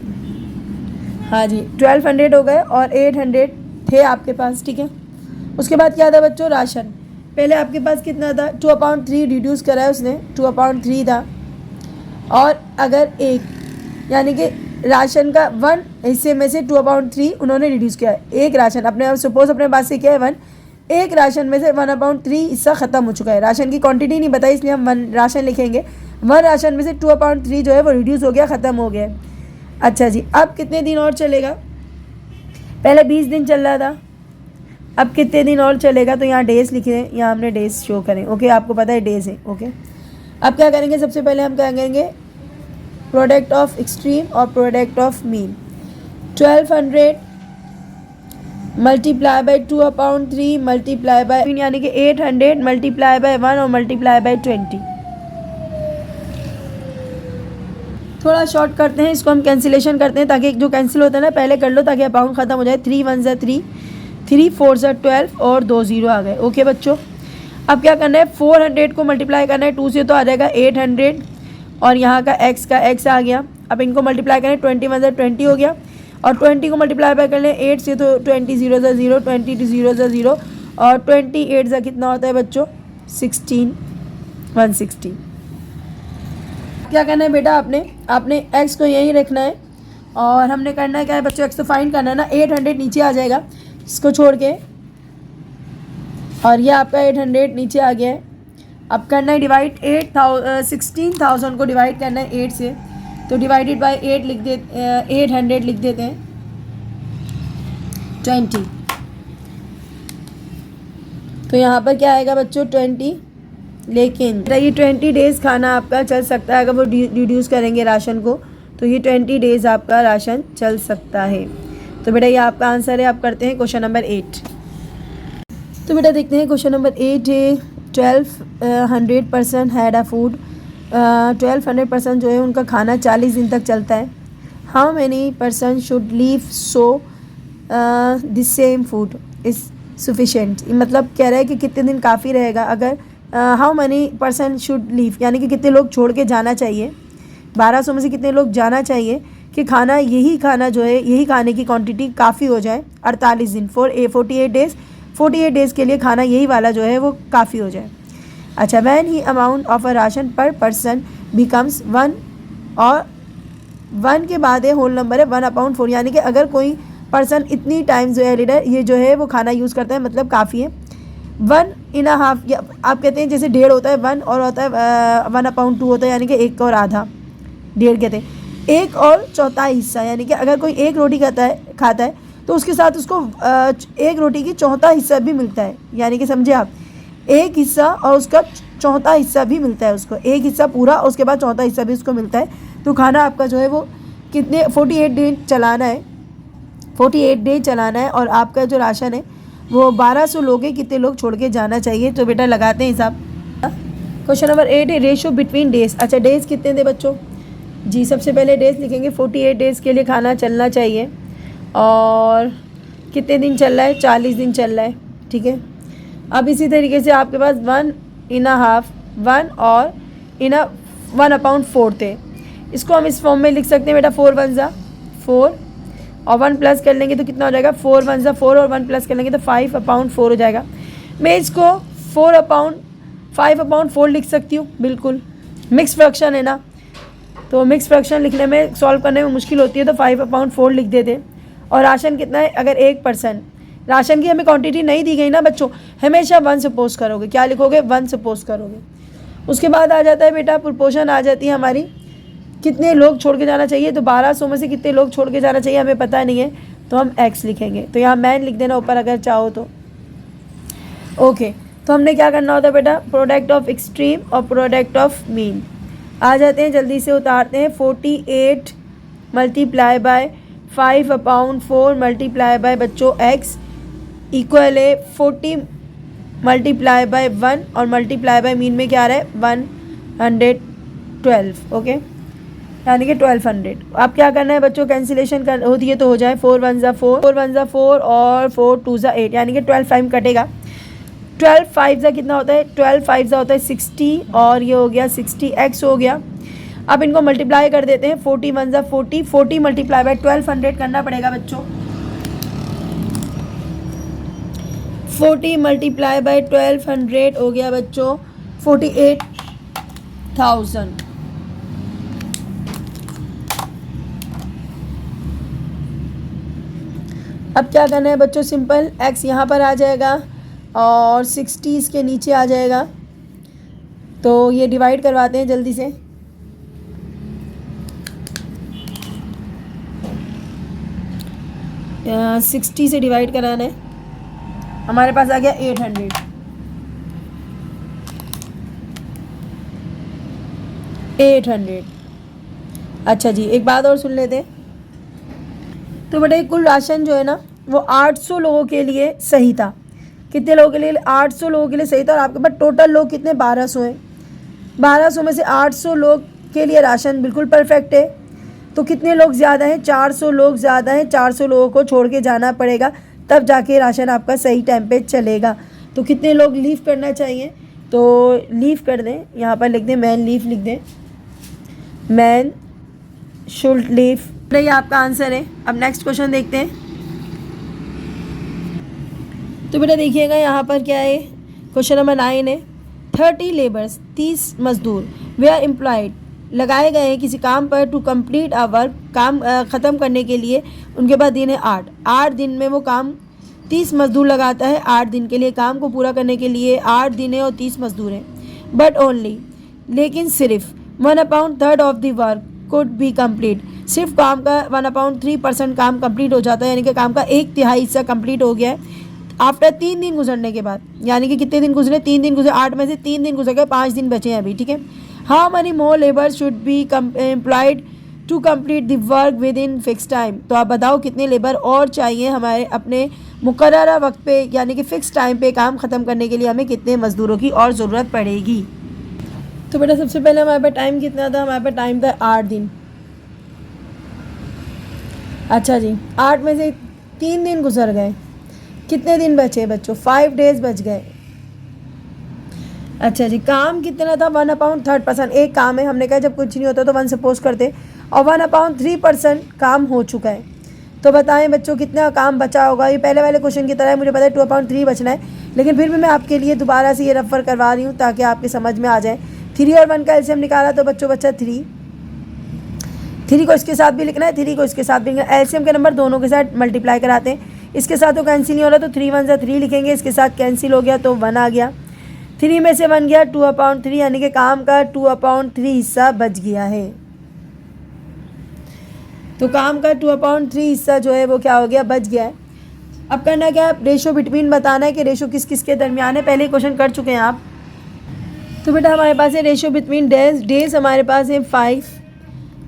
हाँ जी 1200 हो गए और 800 थे आपके पास, ठीक है। उसके बाद क्या था बच्चों, राशन, पहले आपके पास कितना था, 2/3 रिड्यूस करा है उसने, 2/3 था, और अगर एक यानी कि राशन का 1 हिस्से में से 2/3 उन्होंने रिड्यूस किया है, एक राशन अपने सपोज अपने पास से क्या है 1, एक राशन में से 1/3 हिस्सा ख़त्म हो चुका है, राशन की क्वांटिटी नहीं बताई इसलिए हम 1 राशन लिखेंगे, 1 राशन में से 2/3 जो है वो रिड्यूस हो गया, ख़त्म हो गया। अच्छा जी अब कितने दिन और चलेगा, पहले 20 दिन चल रहा था, अब कितने दिन और चलेगा, तो यहाँ डेज लिखे हैं, यहाँ हमने डेज शो करें। ओके, आपको पता है डेज है। ओके, अब क्या करेंगे, सबसे पहले हम क्या करेंगे, प्रोडक्ट ऑफ एक्सट्रीम और product of mean. 1200 multiply by 2/3 multiply by यानी कि 800 मल्टीप्लाई बाई 1 और मल्टीप्लाई बाई 20। थोड़ा शॉर्ट करते हैं इसको, हम कैंसिलेशन करते हैं ताकि जो कैंसिल होता है ना पहले कर लो ताकि अकाउंट ख़त्म हो जाए। 3 1 ज़ा 3, 3 4 ज़ा 12 और 2 0 आ गए। ओके बच्चों, अब क्या करना है, 400 को मल्टीप्लाई करना है 2 से, तो आ जाएगा 800 और यहाँ का x आ गया। अब इनको मल्टीप्लाई करें, 20 1 ज़ा 20 हो गया और 20 को मल्टीप्लाई कर लें 8 से, तो 20 0 ज़ा 0, 20 0 ज़ा 0 और 28 ज़ा कितना होता है बच्चों, 16 160। क्या करना है बेटा, आपने x को यहीं रखना है और हमने करना है क्या है बच्चों, x तो फाइंड करना है ना। 800 नीचे आ जाएगा इसको छोड़ के और ये आपका 800 नीचे आ गया है। अब करना है डिवाइड 16,000 को डिवाइड करना है 8 से, तो डिवाइडेड बाय 8 लिख दे 800 लिख देते हैं 20। तो यहाँ पर क्या आएगा बच्चों 20, लेकिन ये 20 डेज़ खाना आपका चल सकता है अगर वो रिड्यूस करेंगे राशन को, तो ये 20 डेज़ आपका राशन चल सकता है। तो बेटा ये आपका आंसर है। आप करते हैं क्वेश्चन नंबर 8। तो बेटा देखते हैं क्वेश्चन नंबर 8 है 1200 person had a food. 1200 person जो है उनका खाना 40 दिन तक चलता है। How many person should leave so the same food is sufficient. मतलब कह रहा है कि कितने दिन काफ़ी रहेगा अगर how many person should leave यानी कि कितने लोग छोड़ के जाना चाहिए, 1200 में से कितने लोग जाना चाहिए कि खाना यही खाना जो है यही खाने की क्वांटिटी काफ़ी हो जाए 48 दिन 48 डेज़ के लिए खाना यही वाला जो है वो काफ़ी हो जाए। अच्छा, when he amount of a ration per person becomes 1 और 1 के बाद है होल नंबर है 1/4 यानी कि अगर कोई पर्सन इतनी टाइम जो है लीडर ये जो है वो खाना यूज़ करता है मतलब काफ़ी है। 1.5 आप कहते हैं जैसे 1.5 होता है 1 और होता है 1/2 होता है यानी कि 1 और आधा 1.5 कहते हैं। 1 और चौथाई हिस्सा यानी कि अगर कोई 1 रोटी खाता है तो उसके साथ उसको 1 रोटी की चौथा हिस्सा भी मिलता है, यानी कि समझे आप, 1 हिस्सा और उसका चौथा हिस्सा भी मिलता है उसको, 1 हिस्सा पूरा और उसके बाद चौथा हिस्सा भी उसको मिलता है। तो खाना आपका जो है वो कितने 48 डे चलाना है, 48 डे चलाना है और आपका जो राशन है वो 1200 लोग हैं, कितने लोग छोड़ के जाना चाहिए। तो बेटा लगाते हैं हिसाब। क्वेश्चन नंबर 8 है रेशो बिटवीन डेज। अच्छा, डेज कितने थे बच्चों जी, सबसे पहले डेज लिखेंगे 48 डेज़ के लिए खाना चलना चाहिए और कितने दिन चल रहा है, 40 दिन चल रहा है, ठीक है। अब इसी तरीके से आपके पास 1.5 1 और 1/4 थे, इसको हम इस फॉर्म में लिख सकते हैं बेटा 4 1 ज़ा 4 और 1 प्लस कर लेंगे तो कितना हो जाएगा 4 1 ज़ा 4 और 1 प्लस कर लेंगे तो 5/4 हो जाएगा। मैं इसको 5/4 लिख सकती हूँ, बिल्कुल मिक्स फ्रैक्शन है ना, तो मिक्स फ्रैक्शन लिखने में सॉल्व करने में मुश्किल होती है तो 5/4 लिख देते। और राशन कितना है, अगर 1% राशन की हमें क्वांटिटी नहीं दी गई ना बच्चों, हमेशा 1 सपोज करोगे, क्या लिखोगे 1 सपोज करोगे। उसके बाद आ जाता है बेटा प्रोपोर्शन आ जाती है हमारी, कितने लोग छोड़ के जाना चाहिए, तो 1200 में से कितने लोग छोड़ के जाना चाहिए हमें पता नहीं है तो हम x लिखेंगे, तो यहाँ मैन लिख देना ऊपर अगर चाहो तो। ओके, तो हमने क्या करना होता है बेटा, प्रोडक्ट ऑफ एक्सट्रीम और प्रोडक्ट ऑफ मीन। आ जाते हैं जल्दी से उतारते हैं। 48 मल्टीप्लाई बाय 5/4 मल्टीप्लाई बाय बच्चों x इक्वल है 40 मल्टीप्लाई बाय 1 और मल्टीप्लाई बाय मीन में क्या आ रहा है 112। ओके, यानी कि 1200। अब क्या करना है बच्चों, कैंसिलेशन कर होती है तो हो जाए 4 1 ज़ा 4 4 1 ज़ा 4 और 4 2 ज़ा 8 यानी कि 12 5 कटेगा। 12 5 ज़ा कितना होता है, 12 5 ज़ा होता है 60 और ये हो गया 60x हो गया। अब इनको मल्टीप्लाई कर देते हैं 40 1 ज़ा 40 40 मल्टीप्लाई बाय 1200 करना पड़ेगा बच्चों। 40 मल्टीप्लाई बाय 1200 हो गया बच्चों 48,000। अब क्या करना है बच्चों, सिंपल x यहाँ पर आ जाएगा और 60 इसके नीचे आ जाएगा, तो ये डिवाइड करवाते हैं जल्दी से। 60 से डिवाइड कराना है, हमारे पास आ गया 800। अच्छा जी, एक बात और सुन लेते हैं। तो बेटा कुल राशन जो है ना वो 800 लोगों के लिए सही था। कितने लोगों के लिए? 800 लोगों के लिए सही था। और आपके पास टोटल लोग कितने? 1200 हैं। 1200 में से 800 लोग के लिए राशन बिल्कुल परफेक्ट है। तो कितने लोग ज़्यादा हैं? 400 लोग ज़्यादा हैं। 400 लोगों को छोड़ के जाना पड़ेगा, तब जाके राशन आपका सही टाइम पे चलेगा। तो कितने लोग लीव करना चाहिए? तो लीव कर दें, यहाँ पर लिख दें मैन लीव, लिख दें मैन शुड लीव। ये आपका आंसर है। अब नेक्स्ट क्वेश्चन देखते हैं। तो बेटा देखिएगा यहाँ पर क्या है, क्वेश्चन नंबर 9 है। 30 लेबर्स, 30 मजदूर वे आर एम्प्लॉयड, लगाए गए हैं किसी काम पर टू कंप्लीट अ वर्क, काम ख़त्म करने के लिए उनके पास दिन है 8 दिन में वो काम 30 मजदूर लगाता है। 8 दिन के लिए काम को पूरा करने के लिए 8 दिन है और 30 मजदूर हैं। बट ओनली, लेकिन सिर्फ 1/3 of the work could be complete, सिर्फ काम का 1/3% काम कंप्लीट हो जाता है, यानी कि काम का 1/3 हिस्सा कंप्लीट हो गया है आफ्टर 3 दिन गुजरने के बाद। यानी कि कितने दिन गुजरे? 3 दिन गुजरे। 8 में से 3 दिन गुजर गए, 5 दिन बचे हैं अभी, ठीक है। How many more labour should be employed to complete the work within fix time. तो आप बताओ कितने लेबर और चाहिए हमारे अपने मुकर्ररा वक्त पे, यानी कि फ़िक्स टाइम पे काम ख़त्म करने के लिए हमें कितने मज़दूरों की और ज़रूरत पड़ेगी। तो बेटा सबसे पहले हमारे पास टाइम कितना था? हमारे पास टाइम था 8 दिन। अच्छा जी, 8 में से 3 दिन गुजर गए, कितने दिन बचे बच्चों? 5 डेज बच गए। अच्छा जी, काम कितना था? 1/3%। एक काम है, हमने कहा जब कुछ नहीं होता तो 1 सपोज करते, और 1/3% काम हो चुका है। तो बताएं बच्चों कितना काम बचा होगा? ये पहले वाले क्वेश्चन की तरह है, मुझे पता है 2/3 बचना है, लेकिन फिर भी मैं आपके लिए दोबारा से ये रेफर करवा रही हूँ ताकि आपके समझ में आ जाए। 3 और 1 का एलसीएम निकाला तो बच्चों बचा 3 को इसके साथ भी लिखना है, 3 को इसके साथ भी लिखना है। एलसीएम के नंबर दोनों के साथ मल्टीप्लाई कराते हैं, इसके साथ तो कैंसिल नहीं हो रहा, तो 3 1 3 लिखेंगे, इसके साथ कैंसिल हो गया तो 1 आ गया। 3 में से 1 गया 2/3, यानी कि काम का 2/3 हिस्सा बच गया है। तो काम का 2/3 हिस्सा जो है वो क्या हो गया? बच गया है। अब करना क्या है? रेशो बिटवीन बताना है कि रेशो किस किस के दरमियान है। पहले क्वेश्चन कर चुके हैं आप। तो बेटा हमारे पास है रेशो बिटवीन डेज हमारे पास है 5,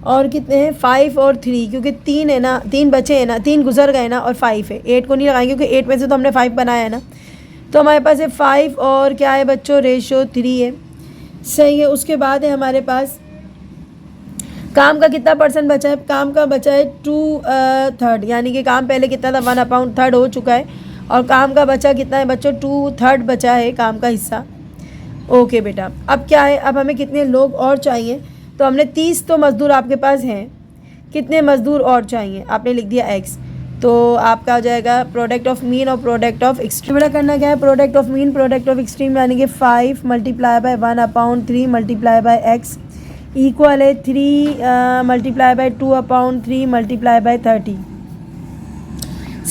और कितने हैं? 5 और 3, क्योंकि 3 है ना, 3 बचे हैं ना, 3 गुजर गए ना, और 5 है। 8 को नहीं लगाएंगे क्योंकि 8 में से तो हमने 5 बनाया है ना। तो हमारे पास है 5 और क्या है बच्चों? रेशो 3 है, सही है। उसके बाद है हमारे पास काम का कितना % बचा है? काम का बचा है 2/3, यानी कि काम पहले कितना था? 1/3 हो चुका है, और काम का बचा कितना है बच्चों? 2/3 बचा है काम का हिस्सा। ओके बेटा, अब क्या है? अब हमें कितने लोग और चाहिए? तो हमने 30 तो मज़दूर आपके पास हैं, कितने मज़दूर और चाहिए? आपने लिख दिया x, तो आपका आ जाएगा प्रोडक्ट ऑफ मीन और प्रोडक्ट ऑफ एक्सट्रीम। बेटा करना क्या है? Product of mean product of extreme, यानी कि 5 multiply by 1/3 multiply by x equal है 3 मल्टीप्लाई बाय 2/3 मल्टीप्लाई बाय 30।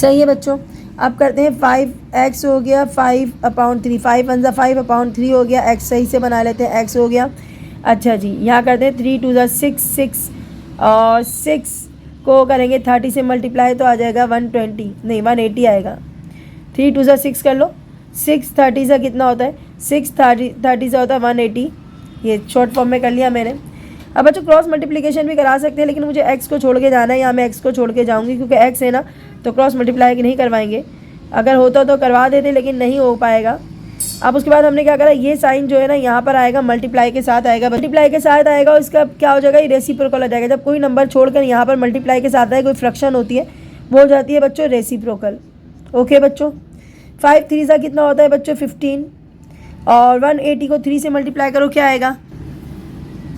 सही है बच्चों। अब करते हैं 5x हो गया 5/3, 5 1 5/3 हो गया, x सही से बना लेते हैं, x हो गया। अच्छा जी, यहाँ करते हैं 3 2 6 और 6 को करेंगे 30 से मल्टीप्लाई तो आ जाएगा 120, नहीं 180 आएगा। 3 2 6 कर लो, 6 30 से कितना होता है? 6 30 से होता है 180। ये शॉर्ट फॉर्म में कर लिया मैंने। अब बच्चों क्रॉस मल्टीप्लिकेशन भी करा सकते हैं, लेकिन मुझे x को छोड़ के जाना है, यहाँ मैं x को छोड़ के जाऊँगी क्योंकि x है ना, तो क्रॉस मल्टीप्लाई नहीं करवाएंगे। अगर होता तो करवा देते, लेकिन नहीं हो पाएगा। अब उसके बाद हमने क्या करा? ये साइन जो है ना यहाँ पर आएगा, मल्टीप्लाई के साथ आएगा, मल्टीप्लाई के साथ आएगा, और इसका क्या हो जाएगा? ये रेसिप्रोकल हो जाएगा। जब कोई नंबर छोड़कर यहाँ पर मल्टीप्लाई के साथ आए, कोई फ्रैक्शन होती है, वो हो जाती है बच्चों रेसिप्रोकल। ओके बच्चों, 5 3 सा कितना होता है बच्चों? 15, और 180 को 3 से मल्टीप्लाई करो, क्या आएगा?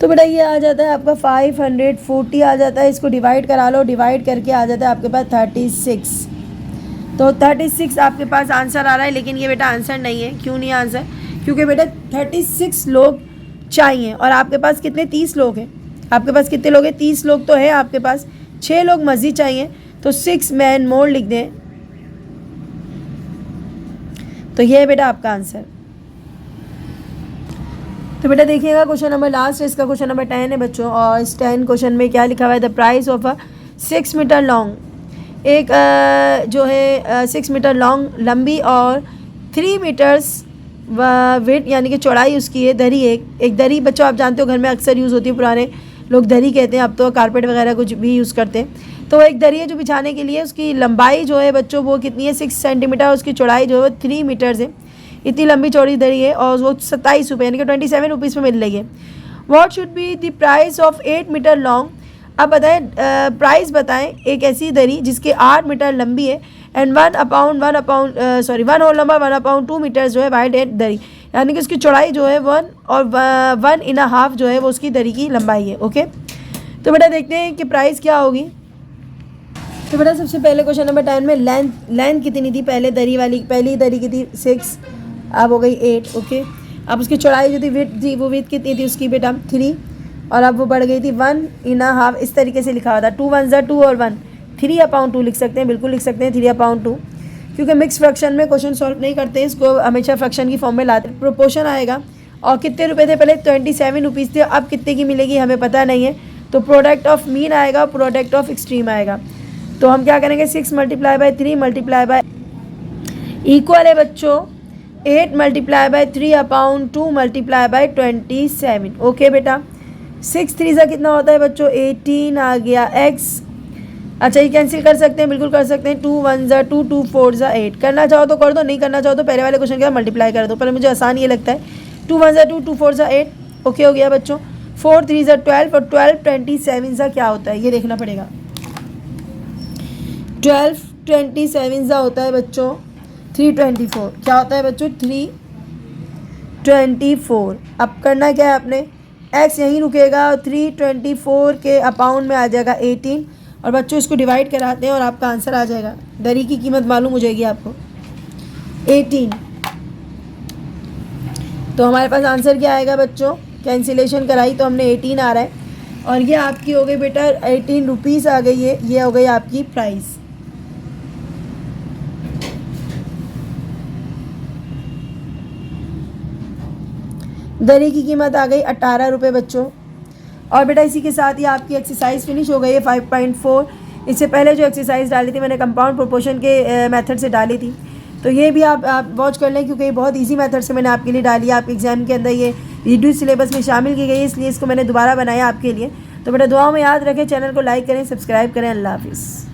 तो बेटा ये आ जाता है आपका 540 आ जाता है। इसको डिवाइड करा लो, डिवाइड करके आ जाता है आपके पास 36। तो 36 आपके पास आंसर आ रहा है, लेकिन ये बेटा आंसर नहीं है। क्यों नहीं आंसर? क्योंकि बेटा 36 लोग चाहिए, और आपके पास कितने? 30 लोग हैं। आपके पास कितने लोग हैं? 30 लोग तो है आपके पास, 6 लोग मज़ीद चाहिए, तो 6 मैन मोर लिख दें। तो ये है बेटा आपका आंसर। तो बेटा देखिएगा क्वेश्चन नंबर लास्ट है, इसका क्वेश्चन नंबर 10 है बच्चों, और इस 10 क्वेश्चन में क्या लिखा हुआ है? The price of a 6 metre long एक जो है 6 मीटर लॉन्ग लंबी और 3 मीटर्स वेट यानी कि चौड़ाई उसकी है। दरी एक दरी बच्चों आप जानते हो घर में अक्सर यूज़ होती है, पुराने लोग दरी कहते हैं, अब तो कारपेट वगैरह कुछ भी यूज़ करते हैं। तो एक दरी है जो बिछाने के लिए, उसकी लंबाई जो है बच्चों वो कितनी है 6 सेंटीमीटर, उसकी चौड़ाई जो है वो 3 मीटर्स है। इतनी लंबी चौड़ी दरी है और वो 27 रुपये यानी कि 27 रुपीज़ में मिल रही है। What should be the price of 8 metre long. अब बताएं प्राइस बताएं एक ऐसी दरी जिसकी 8 मीटर लंबी है एंड 1 होल नंबर 1/2 मीटर्स जो है वाइड है दरी, यानी कि उसकी चौड़ाई जो है 1 और 1.5 जो है वो उसकी दरी की लंबाई है। ओके, तो बेटा देखते हैं कि प्राइस क्या होगी। तो बेटा सबसे पहले क्वेश्चन नंबर 10 में लेंथ कितनी थी, पहली दरी की थी 6, अब हो गई 8। ओके, अब उसकी चौड़ाई जो थी विड्थ कितनी थी उसकी बेटा 3, और अब वो बढ़ गई थी 1.5। इस तरीके से लिखा हुआ था 2 1 2 और 1 3/2 लिख सकते हैं, बिल्कुल लिख सकते हैं 3/2, क्योंकि मिक्स फ्रैक्शन में क्वेश्चन सॉल्व नहीं करते हैं, इसको हमेशा फ्रैक्शन की फॉर्म में लाते हैं। प्रोपोर्शन आएगा और कितने रुपए थे पहले 27 रुपीज़ थे, अब कितने की मिलेगी हमें पता नहीं है, तो प्रोडक्ट ऑफ मीन आएगा, प्रोडक्ट ऑफ एक्सट्रीम आएगा। तो हम क्या करेंगे 6 × 3 × इक्वल है बच्चों 8 × 3/2 × 27। ओके बेटा 6 3 से कितना होता है बच्चों 18 आ गया x। अच्छा ये कैंसिल कर सकते हैं, बिल्कुल कर सकते हैं। 2 1 2 2 4 8, करना चाहो तो कर दो, नहीं करना चाहो तो पहले वाले क्वेश्चन के बाद मल्टीप्लाई कर दो, पर मुझे आसान ये लगता है। 2 1 2 2 4 8। ओके हो गया बच्चों। 4 3 12 और 12 27 सा क्या होता है ये देखना पड़ेगा। 12 27 सा होता है बच्चों 324। क्या होता है बच्चों 324। अब करना क्या है आपने, x यहीं रुकेगा और 324 के अपाउंड में आ जाएगा 18, और बच्चों इसको डिवाइड कराते हैं और आपका आंसर आ जाएगा। दरी की कीमत मालूम हो जाएगी आपको 18। तो हमारे पास आंसर क्या आएगा बच्चों, कैंसिलेशन कराई तो हमने 18 आ रहा है, और ये आपकी हो गई बेटा 18 रुपीज़ आ गई है, ये हो गई आपकी प्राइस। दरी की कीमत आ गई 18 रुपये बच्चों। और बेटा इसी के साथ ही आपकी एक्सरसाइज फिनिश हो गई है 5.4। इससे पहले जो एक्सरसाइज डाली थी मैंने कंपाउंड प्रोपोर्शन के मेथड से डाली थी, तो ये भी आप वॉच कर लें, क्योंकि ये बहुत इजी मेथड से मैंने आपके लिए डाली है। आपके एग्जाम के अंदर ये रिड्यूस सिलेबस में शामिल की गई है, इसलिए इसको मैंने दोबारा बनाया आपके लिए। तो बेटा दुआओं में याद रखें, चैनल को लाइक करें, सब्सक्राइब करें। अल्लाह हाफिज़।